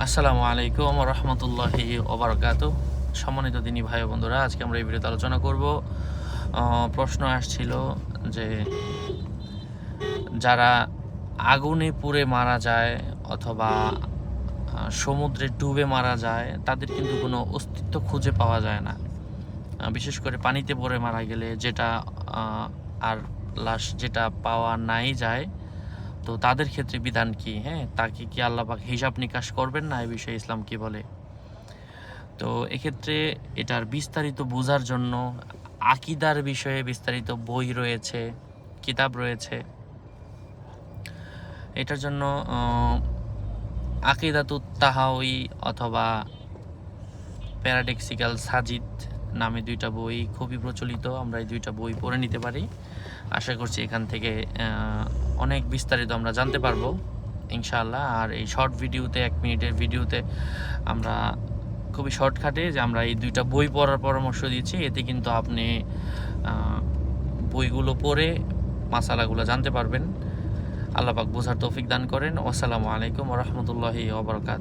আসসালামু আলাইকুম রহমতুল্লাহি ওবারাকাতুহ। সম্মানিত দিনী ভাই ও বন্ধুরা, আজকে আমরা এই ভিডিওতে আলোচনা করব। প্রশ্ন আসছিল যে যারা আগুনে পুড়ে মারা যায় অথবা সমুদ্রে ডুবে মারা যায়, তাদের কিন্তু কোনো অস্তিত্ব খুঁজে পাওয়া যায় না। বিশেষ করে পানিতে পড়ে মারা গেলে যেটা আর লাশ যেটা পাওয়া নাই যায়, তো তাদের ক্ষেত্রে বিধান কি? হ্যাঁ, তাকে কি আল্লাহ পাক হিসাব নিকাশ করবেন না? এই বিষয়ে ইসলাম কি বলে? তো এক্ষেত্রে এটার বিস্তারিত বোঝার জন্য আকিদার বিষয়ে বিস্তারিত বই রয়েছে, কিতাব রয়েছে। এটার জন্য আকিদাতুত তাহাউই অথবা প্যারাডক্সিক্যাল সাজিদ নামে দুইটা বই খুবই প্রচলিত। আমরা এই দুইটা বই পড়ে নিতে পারি। আশা করছি এখান থেকে অনেক বিস্তারিত আমরা জানতে পারবো ইনশাআল্লাহ। আর এই শর্ট ভিডিওতে, 1 মিনিটের ভিডিওতে আমরা খুবই শর্টকাটে যে আমরা এই দুইটা বই পড়ার পরামর্শ দিচ্ছি। এতে কিন্তু আপনি বইগুলো পড়ে মাসালাগুলো জানতে পারবেন। আল্লাহ পাক বোঝার তৌফিক দান করেন। আসসালামু আলাইকুম ওয়া রাহমাতুল্লাহি ওয়া বারাকাতুহু।